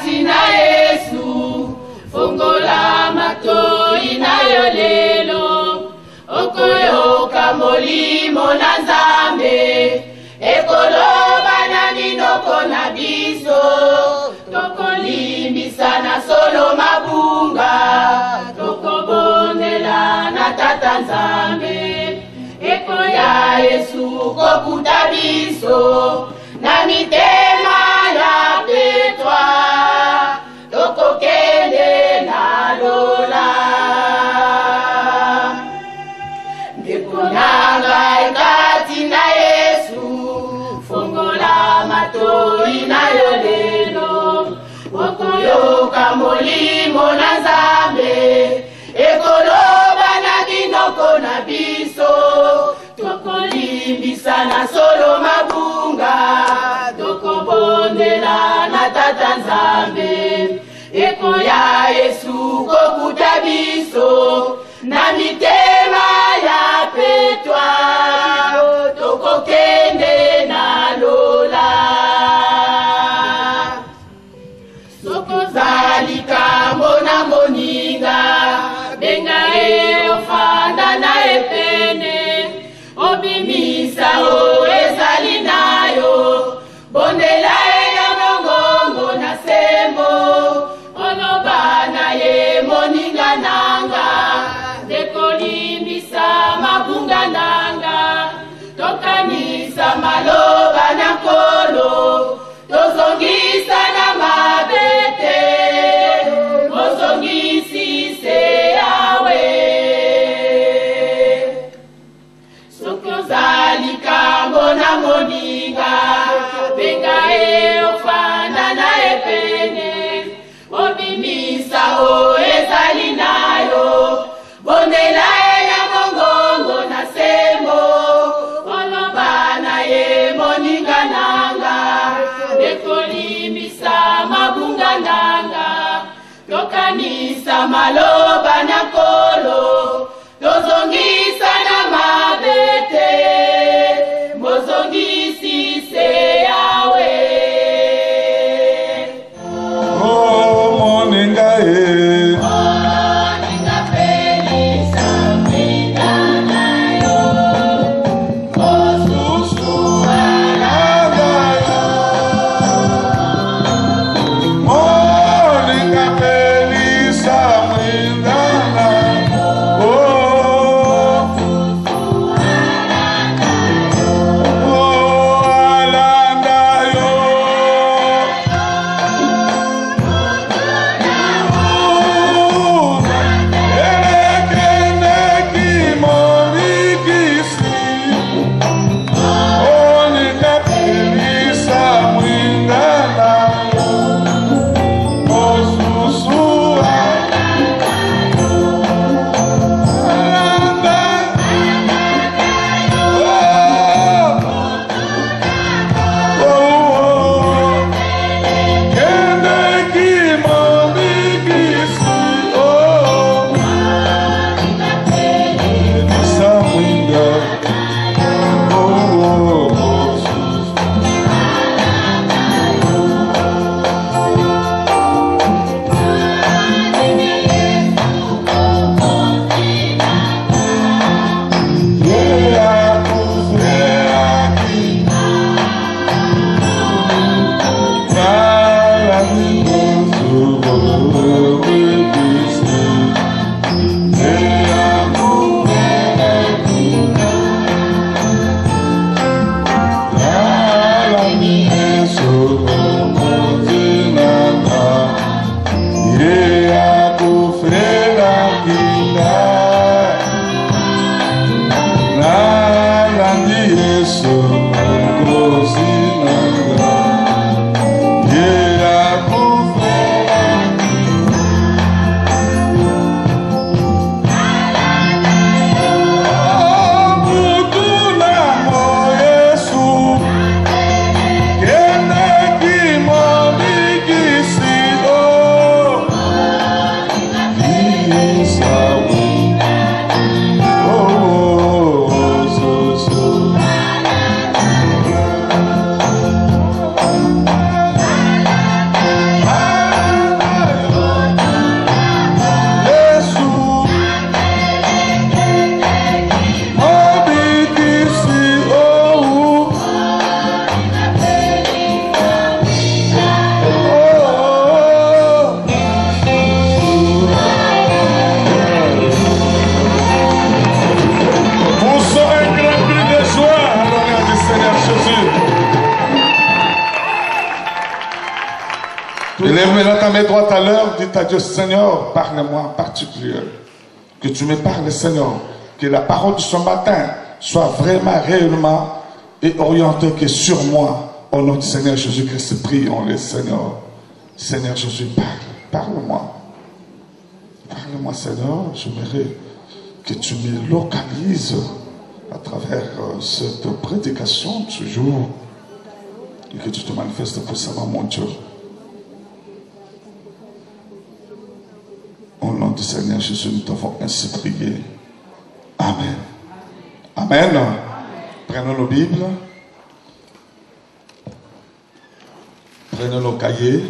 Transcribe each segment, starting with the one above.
kati na Yesu fungola mato inayo lelo okoyoka molimo na Nzambe ekoloba na minoko na biso tokolimbisa na solo mabunga tokobondela na Tata Nzambe eko ya Yesu kokuta biso na mitema ya petwa tokokende na lola ngekonanga ekati na Yesu fungola mato inayo lelo okoyoka molimo na Nzambe ekoloba na binoko na biso tokolimbisa na solo mabunga tokobondela na Tata Nzambe eko ya Yesu kokuta biso na mitema ya petwa tokokende na lola sokozalika mona moninga benga ofanda na epene obimisa o ezali nayo bondela ya mongongo na sembo oloba na ye moninga nanga dekolimbisa mabunga nanga tokanisa maloba na kolo tozongisa na mabete mozongisi se yawe sokozalika mbona moninga benga ofanda na epene obimisa o ezali nayo bondela ya mongongo na sembo oloba na ye moninga nanga dekolimbisa mabunga nanga tokanisa maloba na kolo tozongisa na mabete mozongisi se yawe oh moninga Élève maintenant ta main droite à l'heure, dis à Dieu, Seigneur, parle-moi en particulier. Que tu me parles, Seigneur. Que la parole de ce matin soit vraiment, réellement et orientée que sur moi. Au nom du Seigneur Jésus-Christ, prions le Seigneur. Seigneur Jésus, parle-moi. Parle-moi, Seigneur. J'aimerais que tu me localises à travers cette prédication de ce jour. Et que tu te manifestes puissamment, mon Dieu. Au nom du Seigneur Jésus, nous t'avons ainsi prié. Amen. Amen. Prenons nos Bibles. Prenons nos cahiers,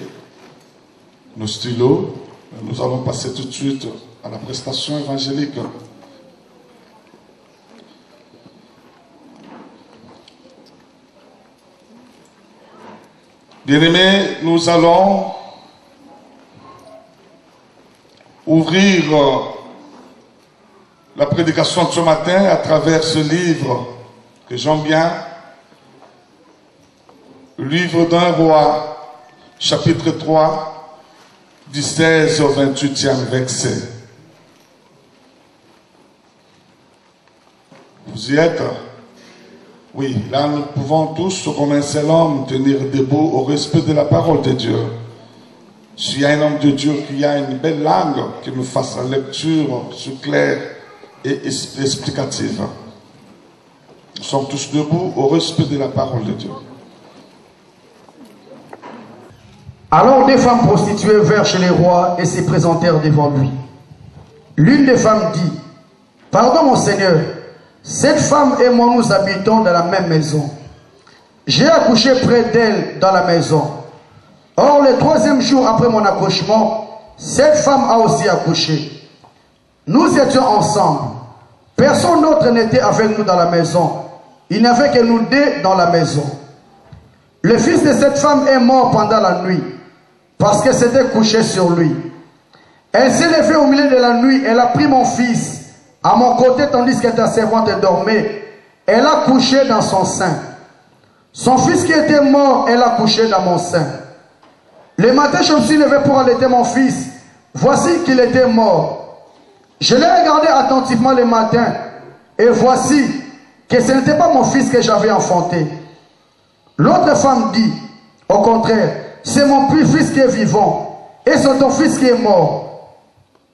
nos stylos. Nous allons passer tout de suite à la prestation évangélique. Bien-aimés, nous allons ouvrir la prédication de ce matin à travers ce livre que j'aime bien, le livre d'un roi, chapitre 3, du 16 au 28e verset. Vous y êtes? Oui, là nous pouvons tous, comme un seul homme, tenir debout au respect de la parole de Dieu. S'il y a un homme de Dieu qui a une belle langue, qui nous fasse la lecture claire et explicative. Nous sommes tous debout au respect de la parole de Dieu. Alors des femmes prostituées vinrent chez les rois et se présentèrent devant lui. L'une des femmes dit, « Pardon mon Seigneur, cette femme et moi nous habitons dans la même maison. J'ai accouché près d'elle dans la maison. Or le 3e jour après mon accouchement, cette femme a aussi accouché. Nous étions ensemble. Personne d'autre n'était avec nous dans la maison. Il n'y avait que nous deux dans la maison. Le fils de cette femme est mort pendant la nuit, parce qu'elle s'était couchée sur lui. Elle s'est levée au milieu de la nuit, elle a pris mon fils à mon côté tandis que ta servante dormait. Elle a couché dans son sein. Son fils qui était mort, elle a couché dans mon sein. Le matin, je me suis levé pour allaiter mon fils. Voici qu'il était mort. Je l'ai regardé attentivement le matin, et voici que ce n'était pas mon fils que j'avais enfanté. L'autre femme dit, au contraire, c'est mon fils qui est vivant, et c'est ton fils qui est mort.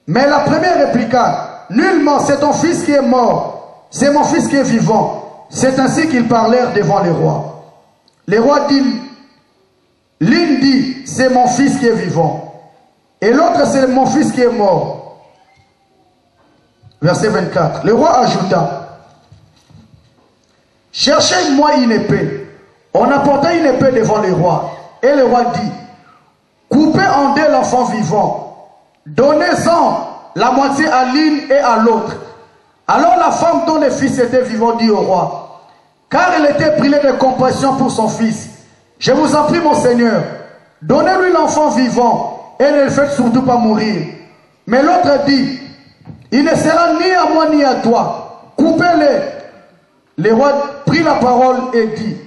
Mais la première répliqua, nullement, c'est ton fils qui est mort, c'est mon fils qui est vivant. C'est ainsi qu'ils parlèrent devant les rois. Les rois disent, l'une dit, c'est mon fils qui est vivant, et l'autre, c'est mon fils qui est mort. Verset 24. Le roi ajouta, cherchez-moi une épée. On apporta une épée devant le roi. Et le roi dit, coupez en deux l'enfant vivant, donnez-en la moitié à l'une et à l'autre. Alors la femme dont le fils était vivant dit au roi, car elle était brûlée de compassion pour son fils, je vous en prie mon Seigneur, donnez-lui l'enfant vivant et ne le faites surtout pas mourir. Mais l'autre dit, il ne sera ni à moi ni à toi, coupez-le. Le roi prit la parole et dit,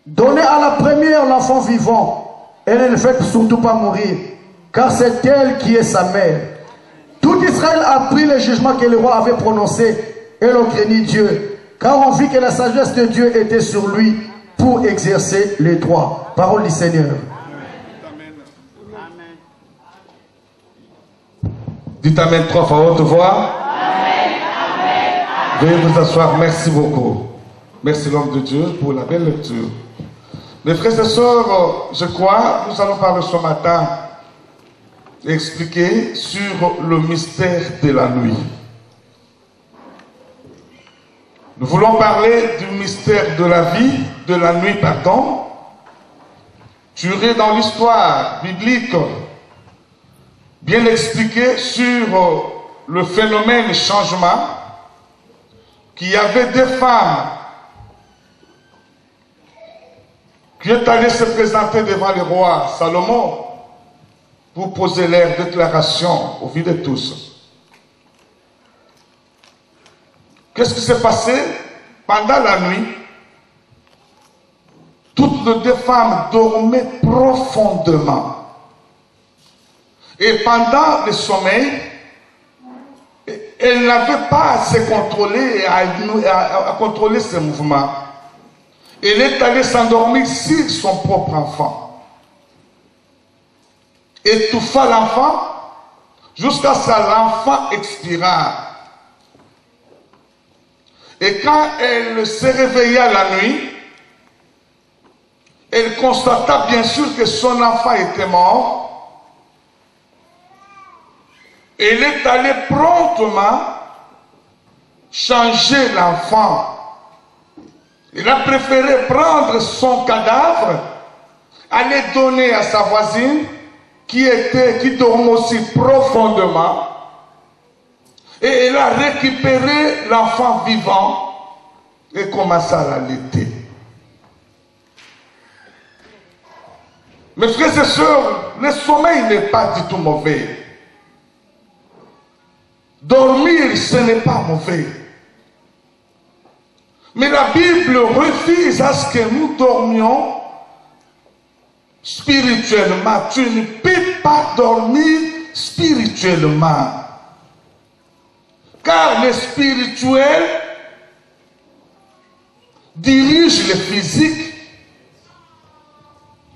donnez à la première l'enfant vivant et ne le faites surtout pas mourir, car c'est elle qui est sa mère. Tout Israël a pris le jugement que le roi avait prononcé et l'on craignit Dieu, car on vit que la sagesse de Dieu était sur lui pour exercer les droits. Parole du Seigneur. Dites Amen 3 fois haute voix. Veuillez vous asseoir. Merci beaucoup. Merci l'homme de Dieu pour la belle lecture. Mes frères et sœurs, je crois, nous allons parler ce matin, expliquer sur le mystère de la nuit. Nous voulons parler du mystère de la vie, de la nuit, pardon. Tu irais dans l'histoire biblique, bien expliqué sur le phénomène changement, qu'il y avait des femmes qui est allé se présenter devant le roi Salomon pour poser leur déclaration au vu de tous. Qu'est-ce qui s'est passé pendant la nuit? Toutes les deux femmes dormaient profondément. Et pendant le sommeil, elle n'avait pas à se contrôler, à contrôler ses mouvements. Elle est allée s'endormir sur son propre enfant. Étouffa l'enfant jusqu'à ce que l'enfant expira. Et quand elle se réveilla la nuit, elle constata bien sûr que son enfant était mort. Elle est allée promptement changer l'enfant. Elle a préféré prendre son cadavre, aller donner à sa voisine qui dormait aussi profondément. Et elle a récupéré l'enfant vivant et commencé à l'allaiter. Mes frères et sœurs, le sommeil n'est pas du tout mauvais. Dormir, ce n'est pas mauvais. Mais la Bible refuse à ce que nous dormions spirituellement. Tu ne peux pas dormir spirituellement. Car le spirituel dirige le physique.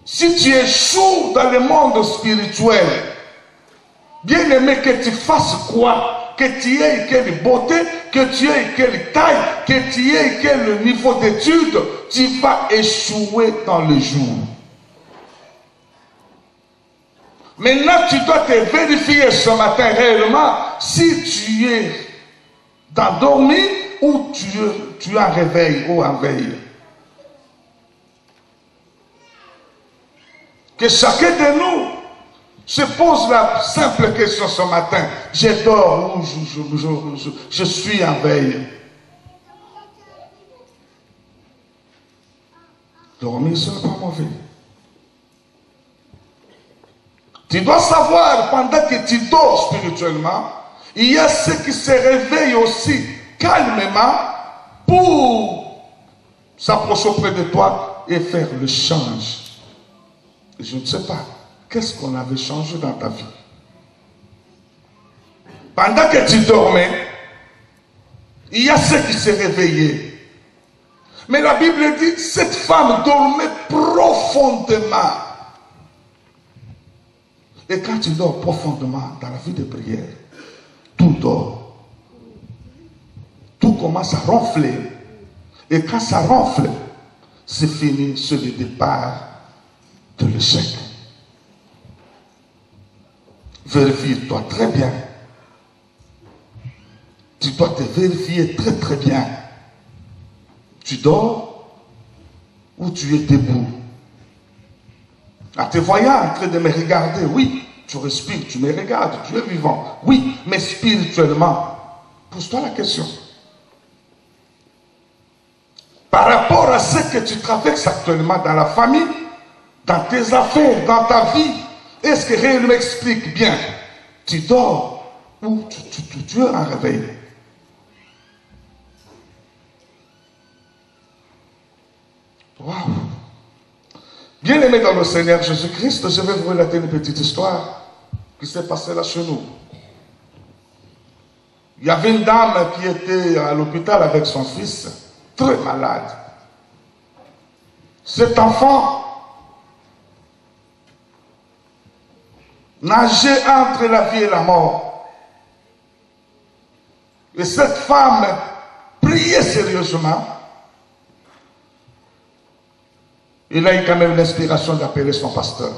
Si tu échoues dans le monde spirituel, bien aimé que tu fasses quoi? Que tu aies quelle beauté, que tu aies quelle taille, que tu aies quel niveau d'études, tu vas échouer dans le jour. Maintenant, tu dois te vérifier ce matin réellement si tu es endormi ou tu es en réveil ou en veille. Que chacun de nous se pose la simple question ce matin. Je dors ou je suis en veille. Dormir, ce n'est pas mauvais. Tu dois savoir, pendant que tu dors spirituellement, il y a ceux qui se réveillent aussi calmement pour s'approcher auprès de toi et faire le change. Je ne sais pas. Qu'est-ce qu'on avait changé dans ta vie? Pendant que tu dormais, il y a ceux qui se réveillaient. Mais la Bible dit, cette femme dormait profondément. Et quand tu dors profondément dans la vie de prière, tout dort. Tout commence à ronfler. Et quand ça ronfle, c'est fini, c'est le départ de l'échec. Vérifie-toi très bien. Tu dois te vérifier très très bien. Tu dors ou tu es debout? En te voyant en train de me regarder, oui, tu respires, tu me regardes, tu es vivant. Oui, mais spirituellement, pose-toi la question. Par rapport à ce que tu traverses actuellement dans la famille, dans tes affaires, dans ta vie, est-ce que réellement m'explique bien? Tu dors ou tu es en réveil? Waouh! Bien aimé dans le Seigneur Jésus-Christ, je vais vous relater une petite histoire qui s'est passée là chez nous. Il y avait une dame qui était à l'hôpital avec son fils, très malade. Cet enfant nageait entre la vie et la mort. Et cette femme priait sérieusement. Il a eu quand même l'inspiration d'appeler son pasteur.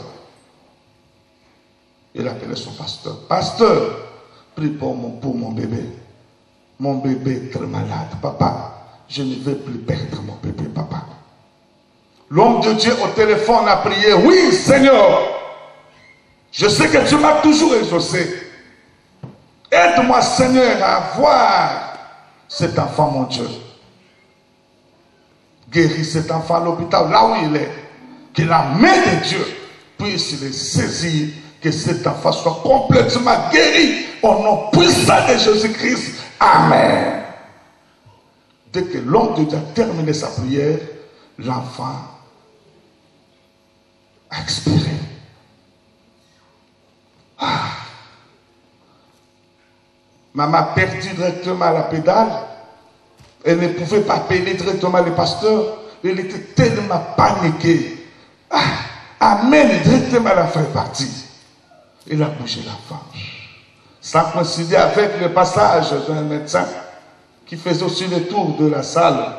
Il a appelé son pasteur. Pasteur, prie pour mon bébé. Mon bébé est très malade. Papa, je ne vais plus perdre mon bébé, papa. L'homme de Dieu au téléphone a prié. Oui, Seigneur, je sais que tu m'as toujours exaucé. Aide-moi, Seigneur, à voir cet enfant, mon Dieu. Guéris cet enfant à l'hôpital, là où il est. Que la main de Dieu puisse le saisir, que cet enfant soit complètement guéri au nom puissant de Jésus-Christ. Amen. Dès que l'homme de Dieu a terminé sa prière, l'enfant a expiré. Ah. Maman a perdu directement la pédale. Elle ne pouvait pas appeler directement le pasteur. Elle était tellement paniquée. Ah, amen, directement l'enfant est parti. Il a bougé l'enfant. Ça coïncidait avec le passage d'un médecin qui faisait aussi le tour de la salle.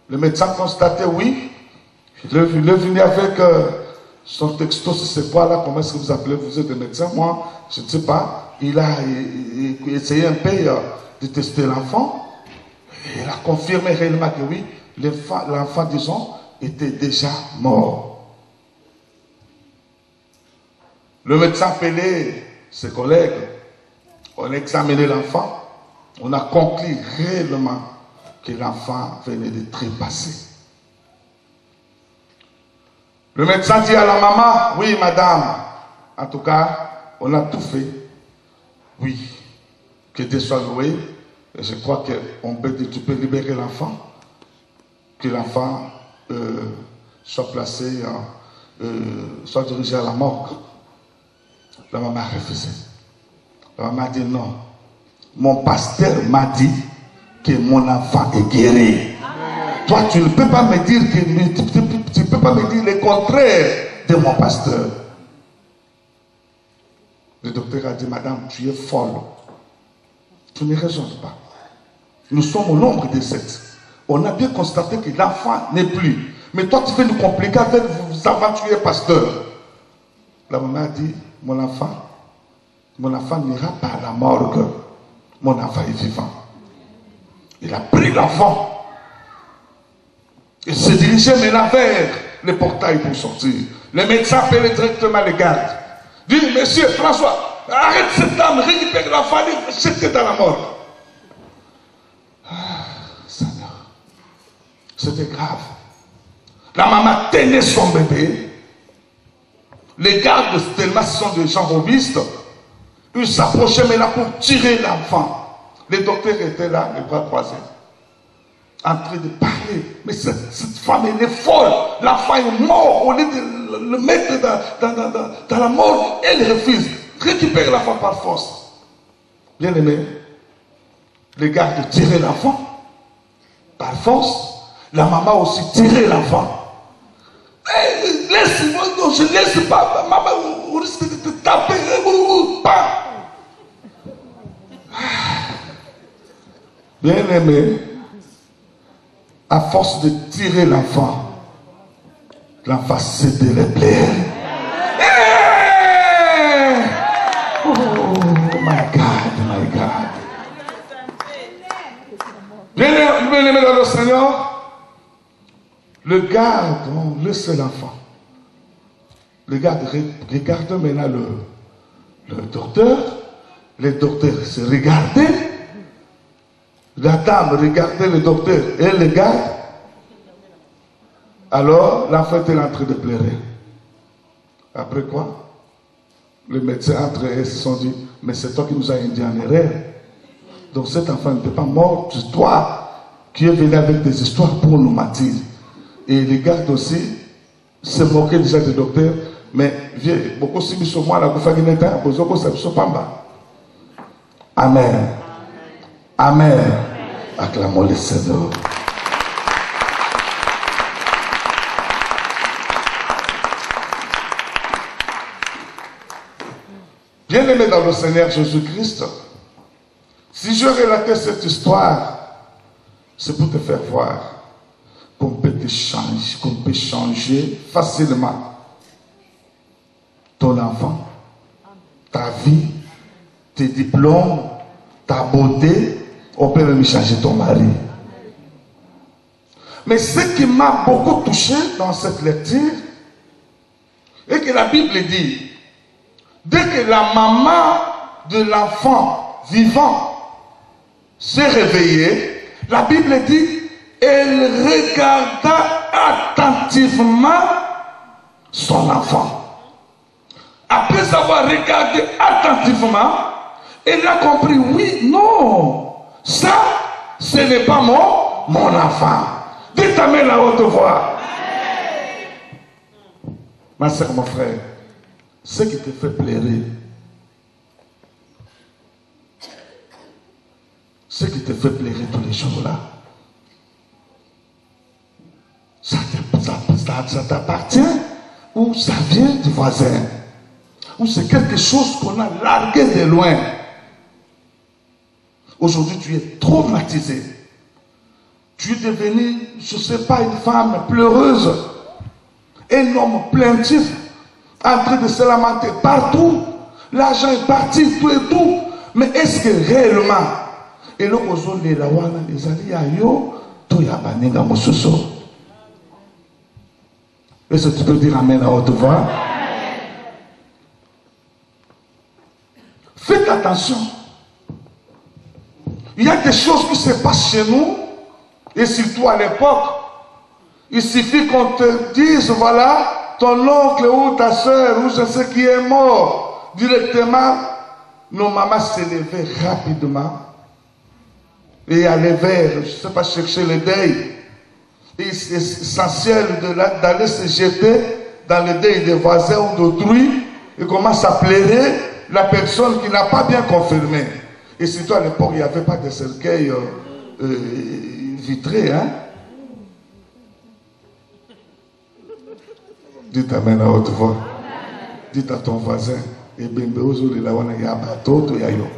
Le médecin constatait, oui, il est venu avec son texto, c'est quoi là, comment est-ce que vous appelez, vous êtes des médecins, moi, je ne sais pas. Il a essayé un peu de tester l'enfant. Il a confirmé réellement que oui, l'enfant, disons, était déjà mort. Le médecin appelait ses collègues. On a examiné l'enfant. On a conclu réellement que l'enfant venait de trépasser. Le médecin dit à la maman, oui madame, en tout cas, on a tout fait. Oui, que Dieu soit loué. Et je crois qu'on peut dire, tu peux libérer l'enfant. Que l'enfant soit placé, soit dirigé à la morgue. La maman a refusé. La maman a dit non. Mon pasteur m'a dit que mon enfant est guéri. Toi, tu ne peux pas me dire que tu peux pas me dire le contraire de mon pasteur. Le docteur a dit, madame, tu es folle. Tu ne raisonnes pas. Nous sommes au nombre de 7. On a bien constaté que l'enfant n'est plus. Mais toi, tu veux nous compliquer avec vos aventuriers pasteurs. La maman a dit, mon enfant n'ira pas à la morgue. Mon enfant est vivant. Il a pris l'enfant. Il se dirigeait maintenant vers le portail pour sortir. Le médecin appelait directement les gardes. Dit, monsieur François, arrête cette dame, récupère l'enfant, jetez dans la mort. Ah, Seigneur, c'était grave. La maman tenait son bébé. Les gardes, tellement ce sont des gens robustes, ils s'approchaient maintenant pour tirer l'enfant. Les docteurs étaient là, les bras croisés, en train de parler. Mais cette femme, elle est folle. L'enfant est mort. Au lieu de le mettre dans la mort, elle refuse. Récupère l'enfant par force. Bien aimé, les gardes tiraient l'enfant par force. La maman aussi tirait l'enfant. Hey, laisse-moi, non, je ne laisse pas. Maman, on risque de te taper. Bien aimé, à force de tirer l'enfant, l'enfant cédait les plaies. Hey! Oh my God, my God. Bien aimé dans le Seigneur, le garde, on laisse l'enfant. Le garde regarde maintenant le docteur. Le docteur se regardait. La dame regardait le docteur et le garde. Alors, l'enfant était en train de pleurer. Après quoi, le médecin entre eux se sont dit, mais c'est toi qui nous as induit en erreur. Donc cet enfant n'était pas mort, c'est toi qui es venu avec des histoires pour nous mentir. Et les gardes aussi se moquaient déjà du docteur, mais viens, beaucoup si nous sommes là, Amen. Amen. Acclamons le Seigneur. Bien-aimé dans le Seigneur Jésus-Christ, si je relatais cette histoire, c'est pour te faire voir qu'on peut te changer, qu'on peut changer facilement ton enfant, ta vie, tes diplômes, ta beauté. On peut même changer ton mari. Mais ce qui m'a beaucoup touché dans cette lecture, est que la Bible dit, dès que la maman de l'enfant vivant s'est réveillée, la Bible dit, elle regarda attentivement son enfant. Après avoir regardé attentivement, elle a compris, oui, non. Ça, ce n'est pas mon enfant. Dites ta main la haute voix. Ma soeur, mon frère, ce qui te fait pleurer, te fait pleurer tous les jours là. Ça t'appartient ou ça vient du voisin? Ou c'est quelque chose qu'on a largué de loin? Aujourd'hui, tu es traumatisé. Tu es devenu, je ne sais pas, une femme pleureuse. Un homme plaintif, en train de se lamenter partout. L'argent est parti, tout et tout. Mais est-ce que réellement, et le ozo les lawana les alliés à yo, tout y a baninga mososo. Est-ce que tu peux dire amen à haute voix? Faites attention. Il y a des choses qui se passent chez nous, et surtout à l'époque, il suffit qu'on te dise, voilà, ton oncle ou ta soeur, ou je sais qui est mort, directement, nos mamans se levaient rapidement, et allaient vers, je ne sais pas, chercher le deuil. Et c'est essentiel d'aller se jeter dans le deuil des voisins ou d'autrui, et commence à pleurer la personne qui n'a pas bien confirmé. Et surtout à l'époque, il n'y avait pas de cercueil vitré, hein? Dites amen à haute voix. Dites à ton voisin, et bembeozo de la wana ya bateau to yayo.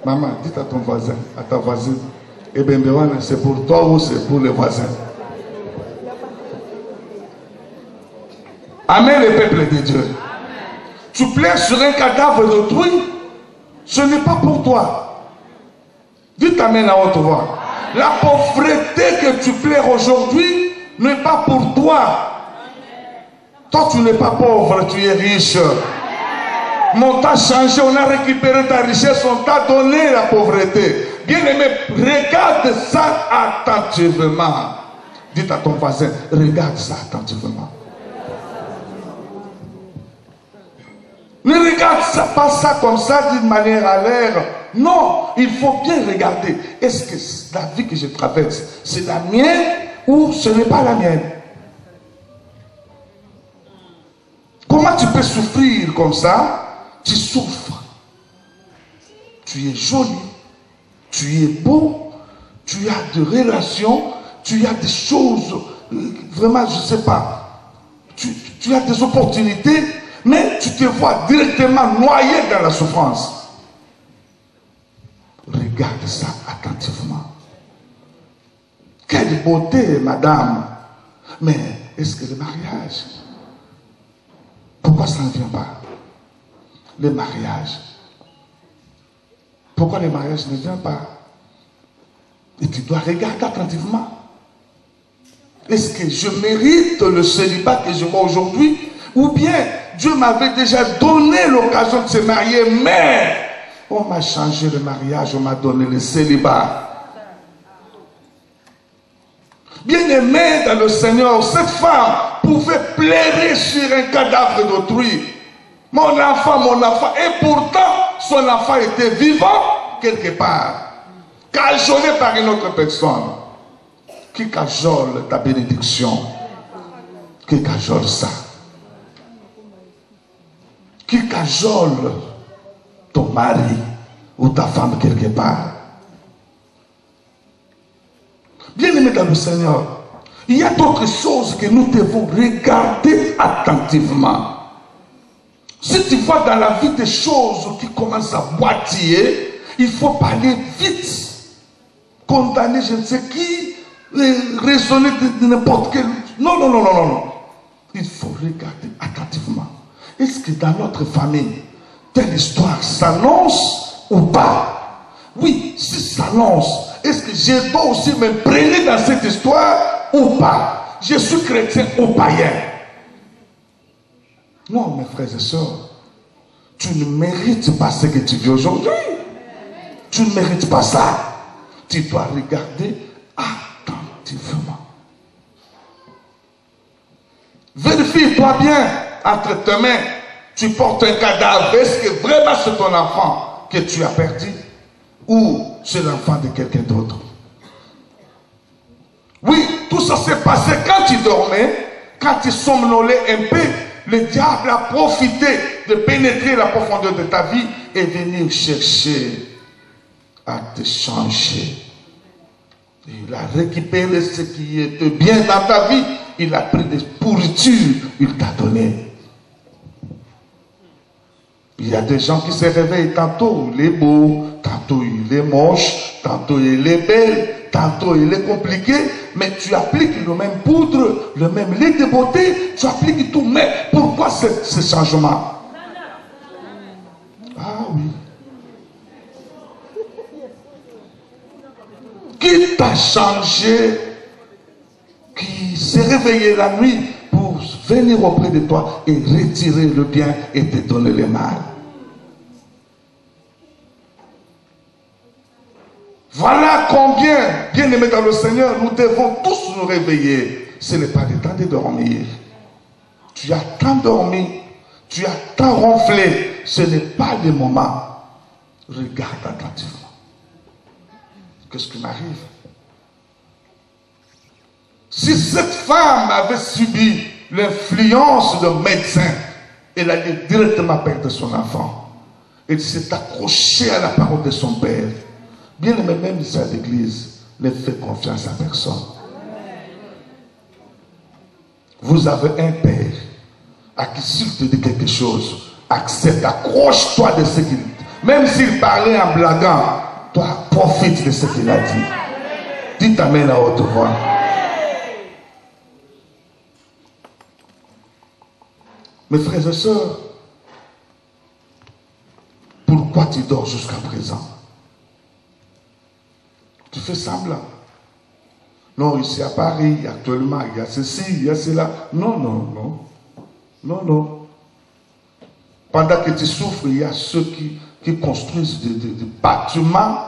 Maman, dites à ton voisin, à ta voisine, et bembewana, c'est pour toi ou c'est pour les voisins? Amen, le peuple de Dieu. Tu pleures sur un cadavre d'autrui, ce n'est pas pour toi. Dites amen à haute voix. La pauvreté que tu pleures aujourd'hui n'est pas pour toi. Toi, tu n'es pas pauvre, tu es riche. On t'a changé, on a récupéré ta richesse, on t'a donné la pauvreté. Bien-aimé, regarde ça attentivement. Dites à ton voisin, regarde ça attentivement. Ne regarde ça, pas ça comme ça d'une manière à l'air. Non, il faut bien regarder. Est-ce que la vie que je traverse, c'est la mienne ou ce n'est pas la mienne? Comment tu peux souffrir comme ça? Tu souffres. Tu es joli, tu es beau, tu as des relations, tu as des choses, vraiment, je ne sais pas, tu as des opportunités, mais tu te vois directement noyé dans la souffrance. Regarde ça attentivement. Quelle beauté, madame. Mais est-ce que le mariage, pourquoi ça ne vient pas? Le mariage. Pourquoi le mariage ne vient pas? Et tu dois regarder attentivement. Est-ce que je mérite le célibat que je vois aujourd'hui? Ou bien Dieu m'avait déjà donné l'occasion de se marier, mais on m'a changé le mariage, on m'a donné le célibat. Bien-aimé dans le Seigneur, cette femme pouvait pleurer sur un cadavre d'autrui. Mon enfant, et pourtant son enfant était vivant quelque part, cajolé par une autre personne. Qui cajole ta bénédiction? Qui cajole ça? Qui cajole ton mari ou ta femme quelque part? Bien-aimé dans le Seigneur, il y a d'autres choses que nous devons regarder attentivement. Si tu vois dans la vie des choses qui commencent à boitiller, il faut parler vite. Condamner je ne sais qui, raisonner de n'importe quel... Non. Il faut regarder attentivement. Est-ce que dans notre famille, telle histoire s'annonce ou pas? Oui, si ça s'annonce, est-ce que je dois aussi m'imprégner dans cette histoire ou pas? Je suis chrétien ou païen? Non, mes frères et sœurs, tu ne mérites pas ce que tu vis aujourd'hui. Tu ne mérites pas ça. Tu dois regarder attentivement. Vérifie-toi bien entre tes mains. Tu portes un cadavre. Est-ce que vraiment c'est ton enfant que tu as perdu ou c'est l'enfant de quelqu'un d'autre? Oui, tout ça s'est passé quand tu dormais, quand tu somnolais un peu. le diable a profité de pénétrer la profondeur de ta vie et venir chercher à te changer. Il a récupéré ce qui était bien dans ta vie. Il a pris des pourritures, il t'a donné. Il y a des gens qui se réveillent, tantôt il est beau, tantôt il est moche, tantôt il est belle, tantôt il est compliqué, mais tu appliques le même poudre, le même lait de beauté, tu appliques tout. Mais pourquoi ce changement? Ah oui. Qui t'a changé, qui s'est réveillé la nuit pour venir auprès de toi et retirer le bien et te donner le mal? Voilà combien, bien aimés dans le Seigneur, nous devons tous nous réveiller. Ce n'est pas le temps de dormir. Tu as tant dormi, tu as tant ronflé, ce n'est pas le moment. Regarde attentivement. Qu'est-ce qui m'arrive? Si cette femme avait subi l'influence d'un médecin, elle allait directement perdre son enfant. Elle s'est accrochée à la parole de son père. Bien aimé, même ici à l'église, ne faites confiance à personne. Vous avez un père à qui s'il te dit quelque chose, accepte, accroche-toi de ce qu'il dit. Même s'il parlait en blaguant, toi, profite de ce qu'il a dit. Dites amen à haute voix. Mes frères et sœurs, pourquoi tu dors jusqu'à présent? Tu fais semblant. Non, ici à Paris, actuellement, il y a ceci, il y a cela. Non, non, non. Non, non. Pendant que tu souffres, il y a ceux qui construisent des bâtiments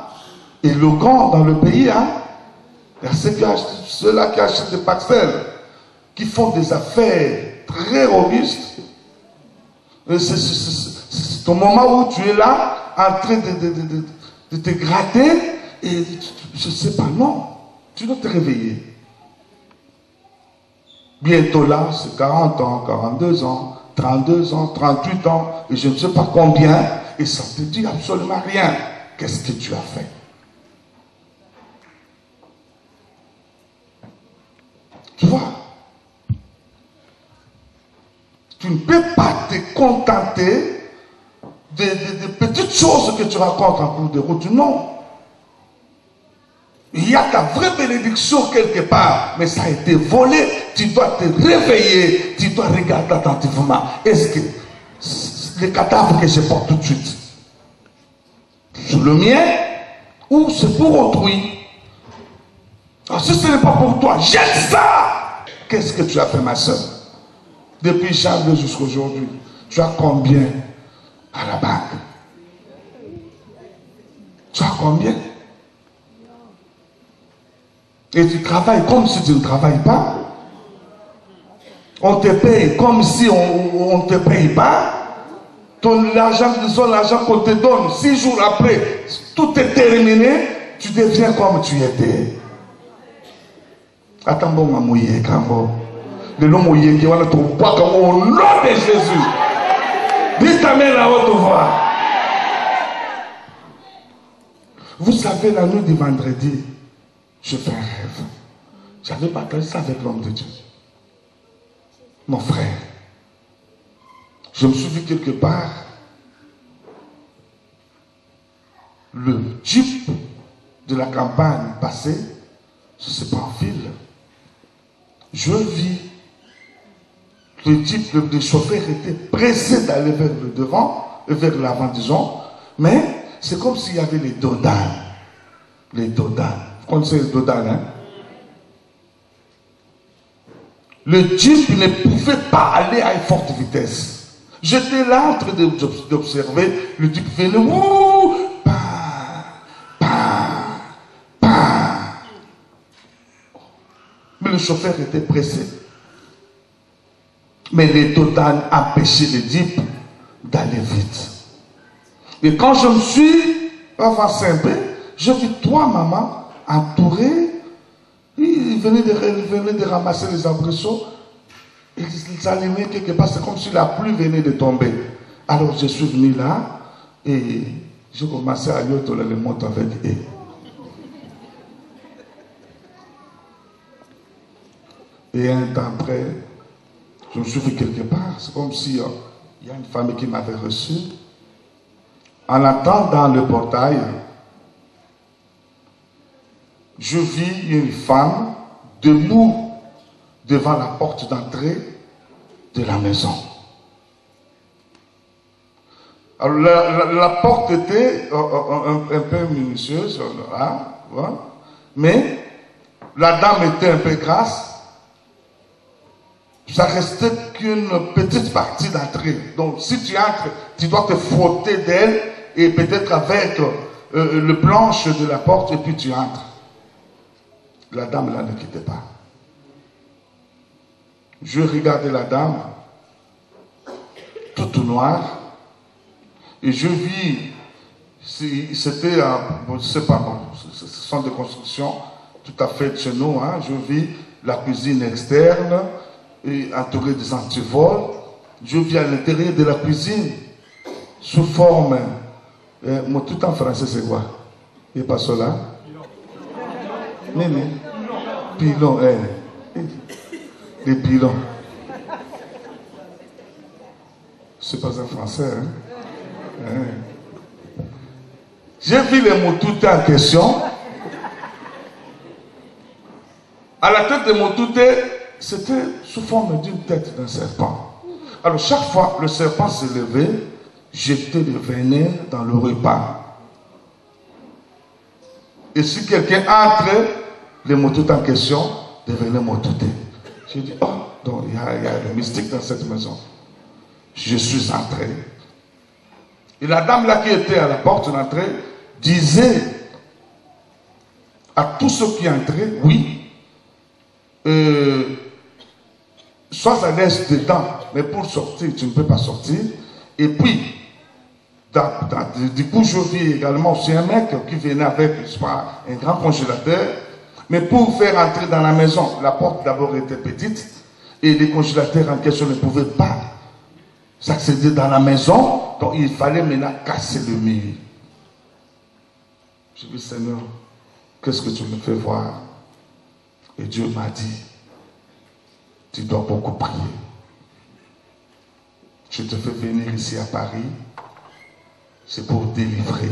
éloquents dans le pays. Hein? Il y a ceux-là qui achètent des parcelles, qui font des affaires très robustes. C'est au moment où tu es là, en train de te gratter, et je ne sais pas, non. Tu dois te réveiller. Bientôt là, c'est 40 ans, 42 ans, 32 ans, 38 ans, et je ne sais pas combien, et ça ne te dit absolument rien. Qu'est-ce que tu as fait? Tu vois? Tu ne peux pas te contenter de petites choses que tu racontes en cours de route. Non. Il y a ta vraie bénédiction quelque part, mais ça a été volé. Tu dois te réveiller, tu dois regarder attentivement. Est-ce que le cadavre que je porte tout de suite, c'est le mien ou c'est pour autrui? Alors, si ce n'est pas pour toi, jette ça! Qu'est-ce que tu as fait, ma soeur? Depuis janvier jusqu'à aujourd'hui, tu as combien à la banque? Tu as combien? Et tu travailles comme si tu ne travailles pas. On te paye comme si on ne te paye pas. L'argent qu'on te donne, 6 jours après, tout est terminé, tu deviens comme tu étais. Attends, bon, ma mouillé, quand le nom mouillé qui va le trouver au nom de Jésus. Dis ta main à haute voix. Vous savez, la nuit du vendredi, je fais un rêve. J'avais partagé ça avec l'homme de Dieu. Mon frère, je me suis vu quelque part, le jeep de la campagne passée, je ne sais pas en ville. Je vis, le jeep, le chauffeur était pressé d'aller vers le devant, vers l'avant, disons, mais c'est comme s'il y avait les dodanes. Les dodanes. Vous connaissez les dodanes, hein? Le jeep ne pouvait pas aller à une forte vitesse. J'étais là en train d'observer, le jeep venait, ouh, mais le chauffeur était pressé. Mais les dodanes empêchaient le jeep d'aller vite. Et quand je me suis avancé un peu, j'ai vu 3 mamans entourées. Ils venaient de ramasser les arbrisseaux. ils s'allumaient quelque part, c'est comme si la pluie venait de tomber. Alors je suis venu là et j'ai commencé à yotoler les motos avec eux. Et un temps après, je me suis vu quelque part, c'est comme si il y a une femme qui m'avait reçu. En attendant le portail, je vis une femme debout devant la porte d'entrée de la maison. Alors la porte était un peu minutieuse, là, mais la dame était un peu grasse. Ça restait qu'une petite partie d'entrée. Donc si tu entres, tu dois te frotter d'elle et peut-être avec le planche de la porte et puis tu entres. La dame là ne quittait pas. Je regardais la dame, toute noire, et je vis, c'était, je ne sais pas, ce sont des constructions tout à fait de chez nous, hein. Je vis la cuisine externe, et entourée des antivols. Je vis à l'intérieur de la cuisine, sous forme, tout en français c'est quoi? Il n'est pas cela? Néné. Pilon, les pilons. C'est pas un français, hein? J'ai vu les moutoutés en question. À la tête de moutoutés, c'était sous forme d'une tête d'un serpent. Alors chaque fois le serpent se levait, jetait le venin dans le repas. Et si quelqu'un entrait, les moutoutés en question devenaient moutoutés. J'ai dit, oh, donc il y a le mystique dans cette maison. Je suis entré. Et la dame là qui était à la porte d'entrée disait à tous ceux qui entraient, oui, sois à l'aise dedans, mais pour sortir, tu ne peux pas sortir. Et puis, du coup, je vis également aussi un mec qui venait avec un grand congélateur, mais pour faire entrer dans la maison, la porte d'abord était petite, et les congélateurs en question ne pouvaient pas s'accéder dans la maison, donc il fallait maintenant casser le mur. Je dis, Seigneur, qu'est-ce que tu me fais voir? Et Dieu m'a dit, tu dois beaucoup prier. Je te fais venir ici à Paris, c'est pour délivrer.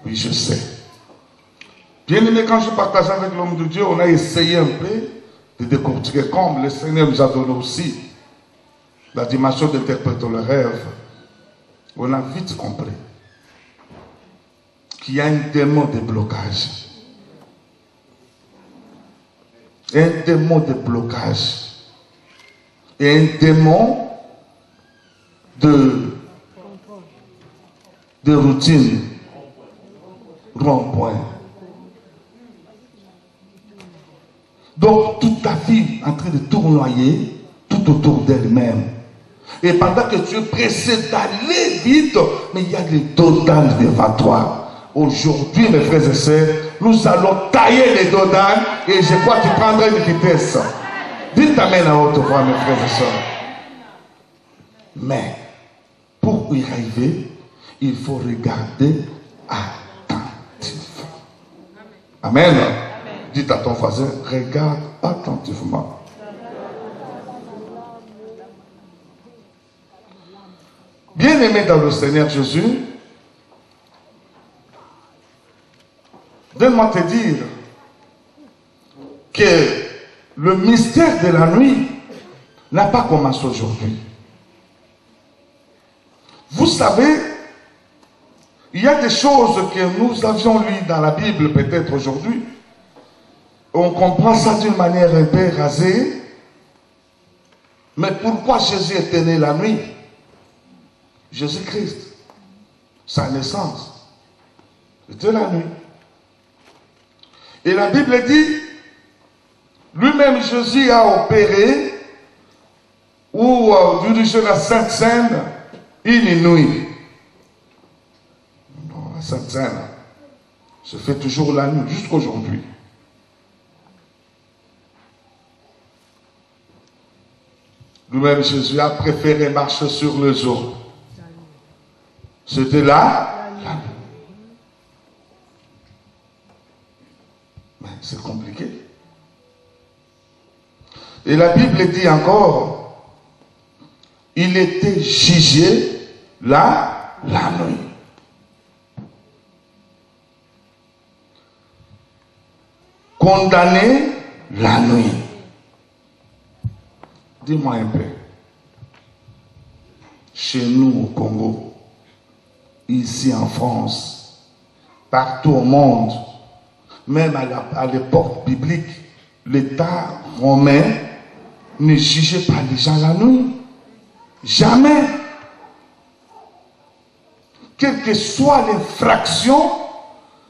Oui, je sais. Bien aimé, quand je partageais avec l'homme de Dieu, on a essayé un peu de décortiquer comme le Seigneur nous a donné aussi la dimension d'interpréter le rêve. On a vite compris qu'il y a un démon de blocage. Un démon de blocage. Et un démon de routine. Rond-point. Donc, toute ta vie en train de tournoyer tout autour d'elle-même. Et pendant que tu es pressé d'aller vite, mais il y a des dodanes devant toi. Aujourd'hui, mes frères et sœurs, nous allons tailler les dodanes et je crois que tu prendras une vitesse. Dites amen à haute voix, mes frères et sœurs. Mais, pour y arriver, il faut regarder attentivement. Amen. Dites à ton voisin, regarde attentivement. Bien-aimé dans le Seigneur Jésus, donne-moi te dire que le mystère de la nuit n'a pas commencé aujourd'hui. Vous savez, il y a des choses que nous avions lues dans la Bible peut-être aujourd'hui. On comprend ça d'une manière un peu rasée. Mais pourquoi Jésus était né la nuit? Jésus-Christ, sa naissance, c'était la nuit. Et la Bible dit, lui-même Jésus a opéré ou dirigé la Sainte Seine une nuit. Non, la Sainte Seine se fait toujours la nuit, jusqu'aujourd'hui. Lui-même, Jésus a préféré marcher sur les eaux. C'était là. Mais c'est compliqué. Et la Bible dit encore, il était jugé la nuit. Condamné la nuit. Dis-moi un peu. Chez nous au Congo, ici en France, partout au monde, même à l'époque biblique, l'État romain ne jugeait pas les gens la nuit. Jamais. Quelle que soit l'infraction,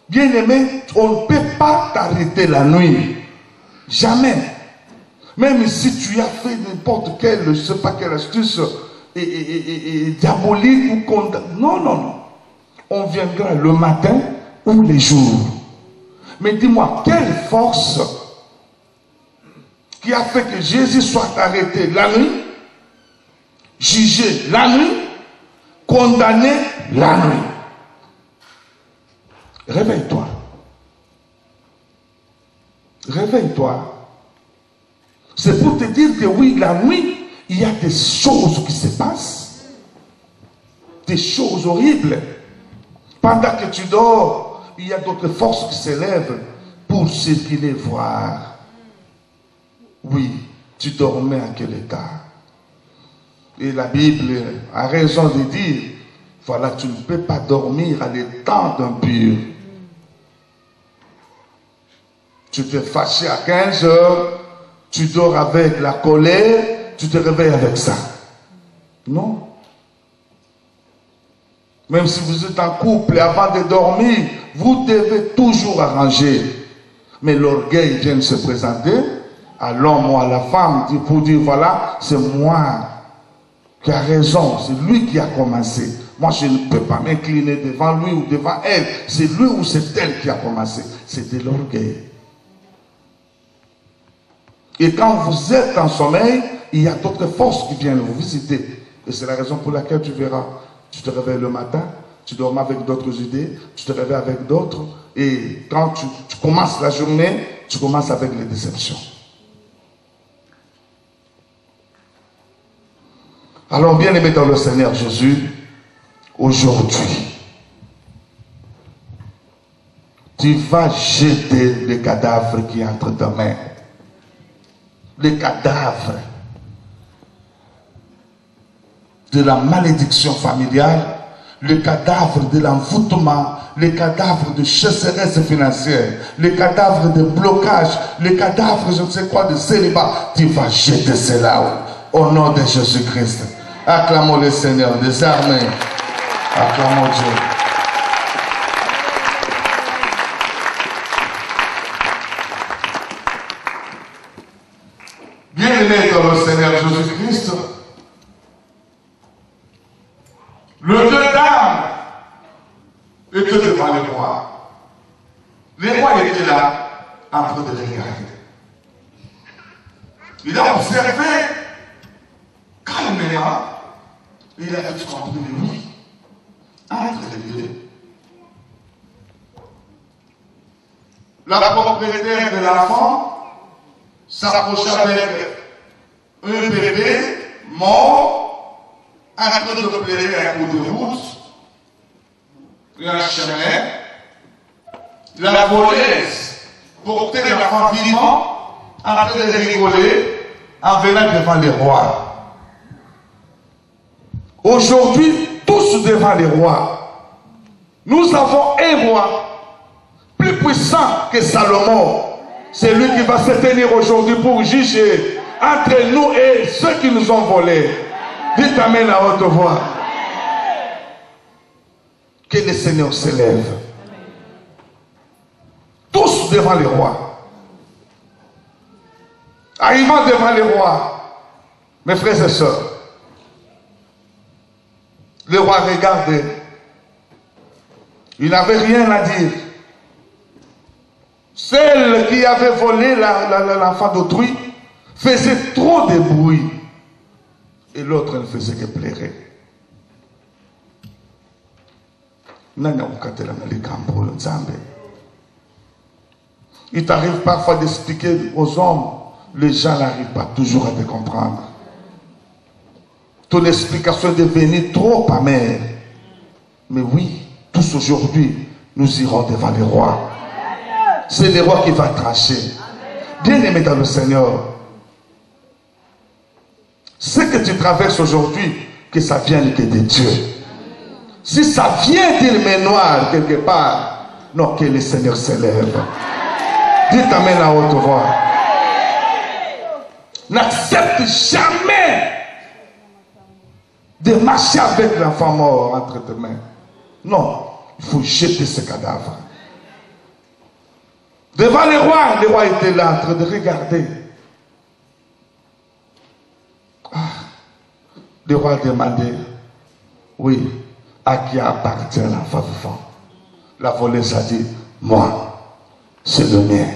bien aimé, on ne peut pas t'arrêter la nuit. Jamais. Même si tu as fait n'importe quelle, je ne sais pas quelle astuce diabolique ou condamné. Non, non, non. On viendra le matin ou les jours. Mais dis-moi, quelle force qui a fait que Jésus soit arrêté la nuit, jugé la nuit, condamné la nuit? Réveille-toi. Réveille-toi. C'est pour te dire que oui, la nuit, il y a des choses qui se passent. Des choses horribles. Pendant que tu dors, il y a d'autres forces qui s'élèvent pour circuler, voir. Oui, tu dormais à quel état? Et la Bible a raison de dire, voilà, tu ne peux pas dormir à l'état d'impur. Tu t'es fâché à 15 heures, tu dors avec la colère, tu te réveilles avec ça. Non. Même si vous êtes en couple et avant de dormir, vous devez toujours arranger. Mais l'orgueil vient de se présenter à l'homme ou à la femme pour dire, voilà, c'est moi qui a raison, c'est lui qui a commencé. Moi, je ne peux pas m'incliner devant lui ou devant elle. C'est lui ou c'est elle qui a commencé. C'est de l'orgueil. Et quand vous êtes en sommeil, il y a d'autres forces qui viennent vous visiter. Et c'est la raison pour laquelle tu verras, tu te réveilles le matin, tu dors avec d'autres idées, tu te réveilles avec d'autres. Et quand tu commences la journée, tu commences avec les déceptions. Alors, bien aimé dans le Seigneur Jésus, aujourd'hui, tu vas jeter les cadavres qui entrent ta main. Les cadavres de la malédiction familiale, le cadavre de l'envoûtement, les cadavres de chasseresse financière, les cadavres de blocage, les cadavres, je ne sais quoi, de célibat. Tu vas jeter cela au nom de Jésus-Christ. Acclamons le Seigneur des armées. Acclamons Dieu. Bien-aimé dans le Seigneur Jésus-Christ, le deux dames étaient devant les rois. Les rois étaient là, en train de les regarder. Il a observé calmement, il a tout compris de lui, entre les deux. La propriétaire de l'enfant s'approcha avec un bébé mort, en train de pleurer à coup de route, et un chemin. La voleuse portait l'enfant vivant, en train de rigoler, en venant devant les rois. Aujourd'hui, tous devant les rois, nous avons un roi plus puissant que Salomon. C'est lui qui va se tenir aujourd'hui pour juger entre nous et ceux qui nous ont volés. Dites amen à haute voix. Que le Seigneur s'élève. Tous devant les rois. Arrivant devant les rois, mes frères et sœurs, le roi regardait. Il n'avait rien à dire. Celle qui avait volé l'enfant d'autrui faisait trop de bruit. l'autre ne faisait que pleurer. Il t'arrive parfois d'expliquer aux hommes, les gens n'arrivent pas toujours à te comprendre. Ton explication est devenue trop amère. Mais oui, tous aujourd'hui, nous irons devant les rois. C'est le roi qui va trancher. Bien-aimé dans le Seigneur, ce que tu traverses aujourd'hui, que ça vienne que de Dieu. Si ça vient d'Ilmé Noir quelque part, non, que le Seigneur s'élève. Dites amen à haute voix. N'accepte jamais de marcher avec l'enfant mort entre tes mains. Non, il faut jeter ce cadavre. Devant le roi était là en train de regarder. Le roi demandait, oui, à qui appartient l'enfant vivant? La voleuse a dit, moi, c'est le mien.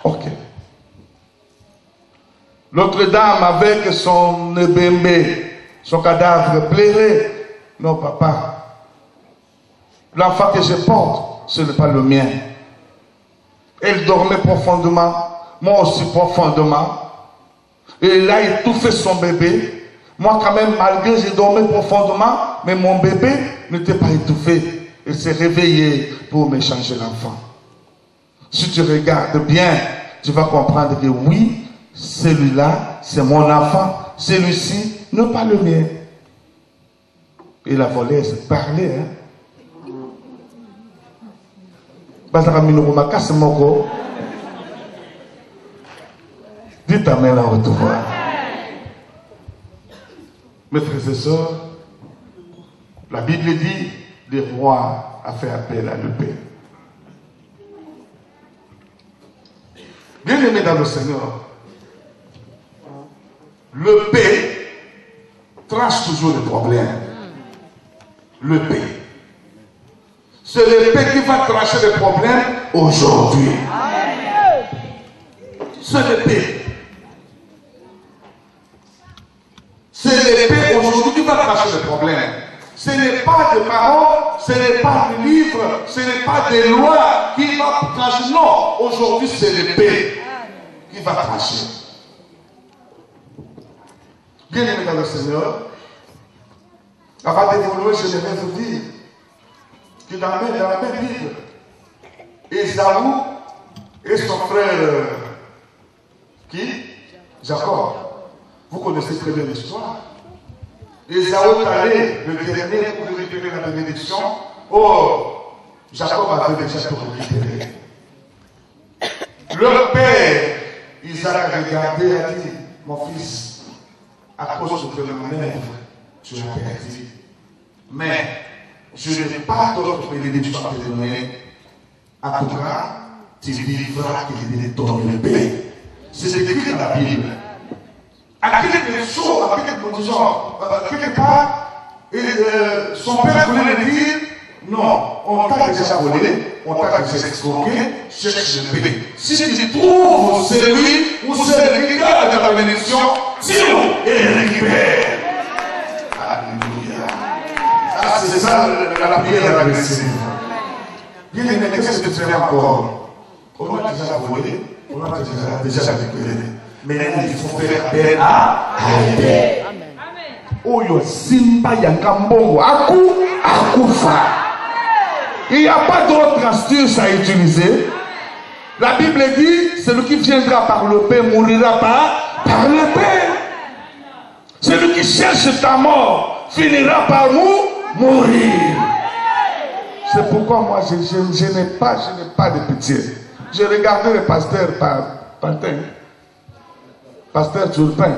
Ok. L'autre dame avec son bébé, son cadavre pleurait. Non, papa, l'enfant que je porte, ce n'est pas le mien. Elle dormait profondément, moi aussi profondément. Et il a étouffé son bébé. Moi quand même, malgré j'ai dormi profondément, mais mon bébé n'était pas étouffé. Il s'est réveillé pour me changer l'enfant. Si tu regardes bien, tu vas comprendre que oui, celui-là, c'est mon enfant. Celui-ci, n'est pas le mien. Et la voleuse parlait, hein. Dites amen à haute voix. Mes frères et sœurs, la Bible dit, le roi a fait appel à l'épée. Bien aimé dans le Seigneur, l'épée tranche toujours les problèmes. L'épée. C'est l'épée qui va trancher les problèmes aujourd'hui. C'est l'épée. C'est l'épée aujourd'hui qui va trancher les problèmes. Ce n'est pas des paroles, ce n'est pas des livres, ce n'est pas des lois qui vont trancher. Non, aujourd'hui c'est l'épée qui va trancher. Bien aimé dans le Seigneur, avant d'évoluer, je vais vous dire que dans la même Bible, Ésaü et son frère, qui? Jacob. Vous connaissez très bien l'histoire. Ésaü est allé, le dernier, pour récupérer la bénédiction. Oh, Jacob avait déjà tout récupéré. Leur père, Isaac a regardé et a dit, mon fils, à cause de mon œuvre, tu as perdu. Mais je n'ai pas d'autre bénédiction à te donner. En tout cas, tu vivras qu'il te donne le paix. C'est écrit dans la Bible. À quelque chose, à quelque condition, quelque part, son père voulait le dire, non, on t'a déjà volé, on t'a déjà escroqué, cherche le paix. Si tu trouves celui ou celui qui a de la bénédiction, tire et récupère. Alléluia. Ah, c'est ça la prière agressive. Bien aimé, qu'est-ce que tu fais encore? On a déjà volé, on a déjà récupéré. Maintenant, il faut faire appel à l'épée. Oyo simba yankambongo akufa. Il n'y a pas d'autre astuce à utiliser. La Bible dit, celui qui viendra par l'épée mourra par l'épée. Celui qui cherche ta mort finira par mourir. C'est pourquoi moi je n'ai pas de pitié. J'ai regardé le pasteur Pantin. Pasteur Turpin,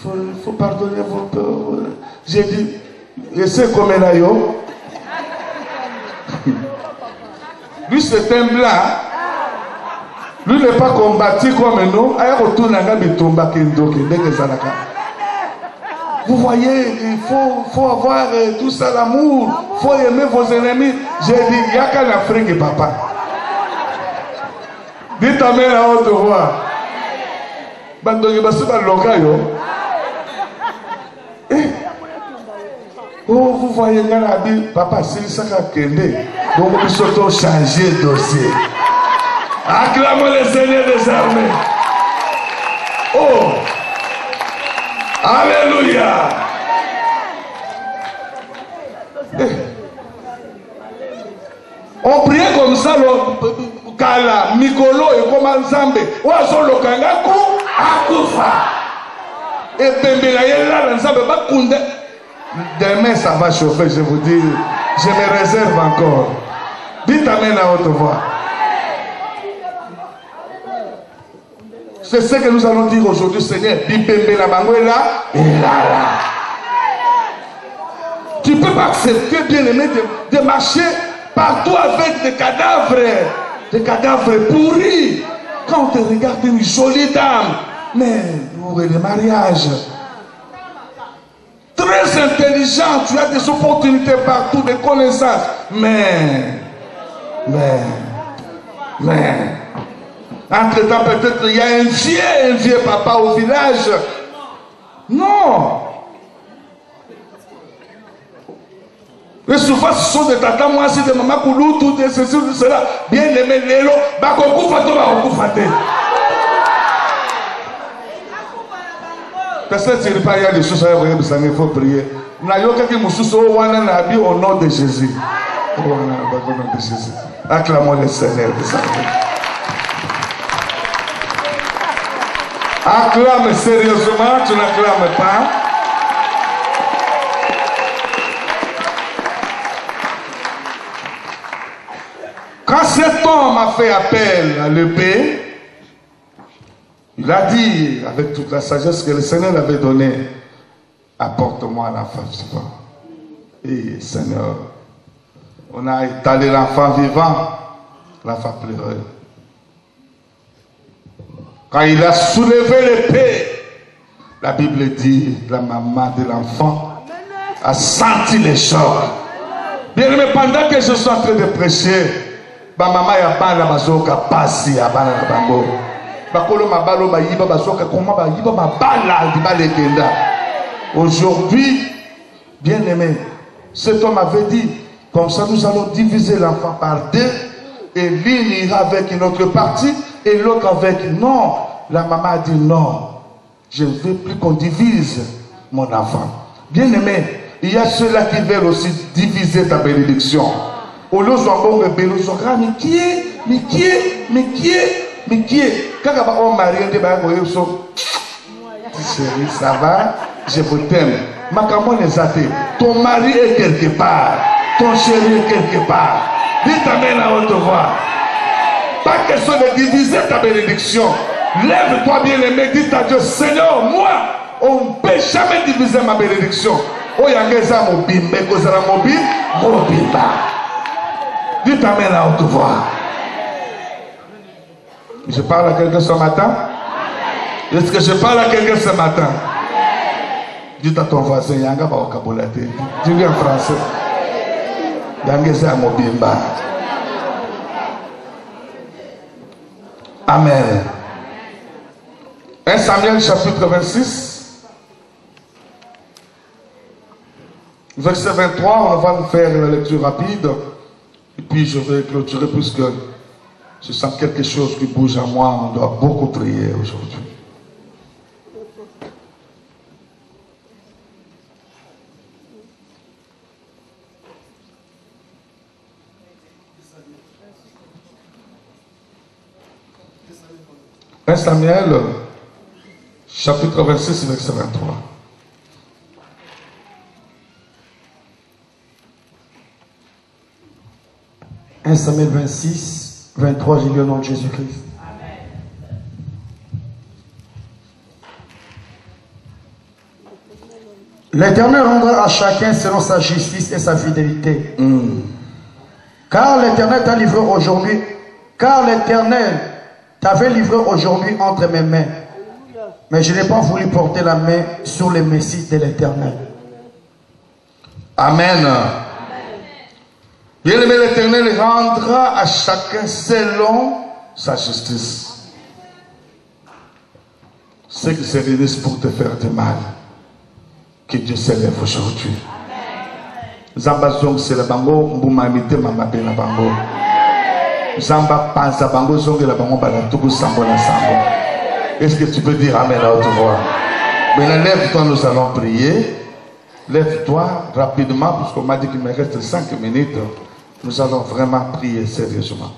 il faut pardonner vos peurs. J'ai dit, je sais comment il a eu. Lui, c'est un blanc. Lui n'est pas combattu comme nous. Vous voyez, il faut avoir tout ça, l'amour. Il faut aimer vos ennemis. J'ai dit, il n'y a qu'en Afrique, papa. Dites amen à haute voix. Oh, vous voyez, papa, c'est ça qui a créé. Donc, nous sommes changé de dossier. Acclamons le Seigneur des armées. Oh! Alléluia! On priait comme ça, le Kala, Mikolo et comme Nzambe. Oazo le Kangaku, Akufa. Et Pembelaye là, Nzambe, Bakunde. Demain, ça va chauffer, je vous dis. Je me réserve encore. Dites amen à haute voix. C'est ce que nous allons dire aujourd'hui, Seigneur. Bipembela Banguela et là. Tu ne peux pas accepter, bien aimé, de marcher partout avec des cadavres pourris. Quand on te regarde une jolie dame, mais pour le mariage, très intelligent, tu as des opportunités partout, des connaissances, mais, entre-temps, peut-être il y a un vieux papa au village. Non. Et souvent, ce sont des tatas, moi, c'est des mamans koulou, tout de ceci, tout cela. Bien aimé, l'élo, bakoku fato, bakoku faté. Parce que tu ne pas y a des choses à voir, il faut prier. Il y a quelqu'un qui m'a au nom de Jésus. Au nom de Jésus. Acclamons le Seigneur des armées. Acclame sérieusement, tu n'acclames pas. Quand cet homme a fait appel à l'épée, il a dit, avec toute la sagesse que le Seigneur avait donnée, apporte-moi l'enfant. Et Seigneur, on a étalé l'enfant vivant, l'enfant pleureux. Quand il a soulevé l'épée, la Bible dit, la maman de l'enfant a senti les chocs. Bien aimé, pendant que je suis en train de prêcher, ma maman a pas la bazoka passi à bana bango. Bakolo mabalo bayiba bazoka comment bayiba mabala di baletenda. Aujourd'hui, bien aimé, cet homme avait dit, comme ça nous allons diviser l'enfant par deux, et l'une ira avec une autre partie, et l'autre avec non. La maman a dit non, je ne veux plus qu'on divise mon enfant. Bien aimé, il y a ceux-là qui veulent aussi diviser ta bénédiction. Au lieu de qui est, quand on marie, chérie, ça va, je vous t'aime. Ton mari est quelque part, ton chéri est quelque part. Dites amen à haute voix. Pas question de diviser ta bénédiction. Lève-toi bien aimé, dis à Dieu, Seigneur, moi, on ne peut jamais diviser ma bénédiction. Dites amen à haute voix. Je parle à quelqu'un ce matin? Est-ce que je parle à quelqu'un ce matin? Dites à ton voisin, Yanga ba okabolate. Dis-lui en français. Yanga c'est à Mobimba. Amen. 1 Samuel chapitre 26. Verset 23, on va faire la lecture rapide. Et puis je vais clôturer puisque je sens quelque chose qui bouge en moi. On doit beaucoup prier aujourd'hui. « 1 Samuel, chapitre 26, verset 23. « 1 Samuel 26, 23, j'ai lu au nom de Jésus-Christ. L'Éternel rendra à chacun selon sa justice et sa fidélité. Car l'Éternel t'a livré aujourd'hui, car l'Éternel t'avait livré aujourd'hui entre mes mains. Mais je n'ai pas voulu porter la main sur les messies de l'Éternel. » Amen. Bien aimé, l'Éternel rendra à chacun selon sa justice. Ceux qui se réunissent pour te faire du mal, que Dieu s'élève aujourd'hui. Zamba zong c'est la bango, mbumamite mamabe na bango. Zamba panza bango zong la bango balatuku sambo na sambo. Est-ce que tu peux dire amen à haute voix? Maintenant lève-toi, nous allons prier. Lève-toi rapidement, puisqu'on m'a dit qu'il me reste 5 minutes. Nous allons vraiment prier sérieusement.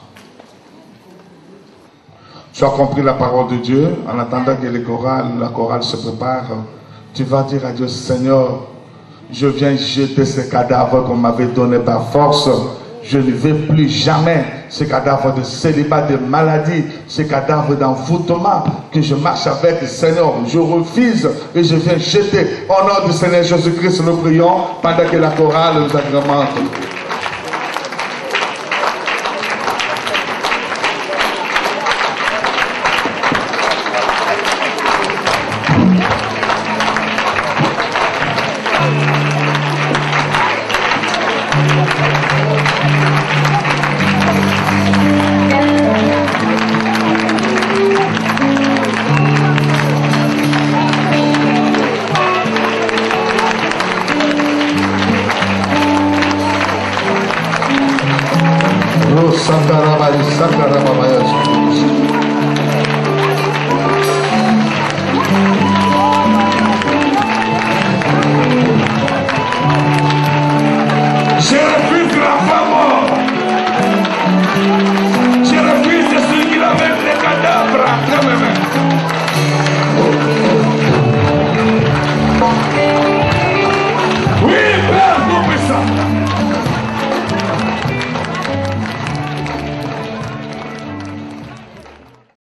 Tu as compris la parole de Dieu. En attendant que la chorale se prépare, tu vas dire à Dieu, Seigneur, je viens jeter ces cadavres qu'on m'avait donné par force. Je ne veux plus jamais ces cadavres de célibat, de maladie, ces cadavres d'envoûtement que je marche avec, Seigneur. Je refuse et je viens jeter. Au nom du Seigneur Jésus-Christ, nous prions pendant que la chorale nous agrémente. Sankarabari, Sankarabari.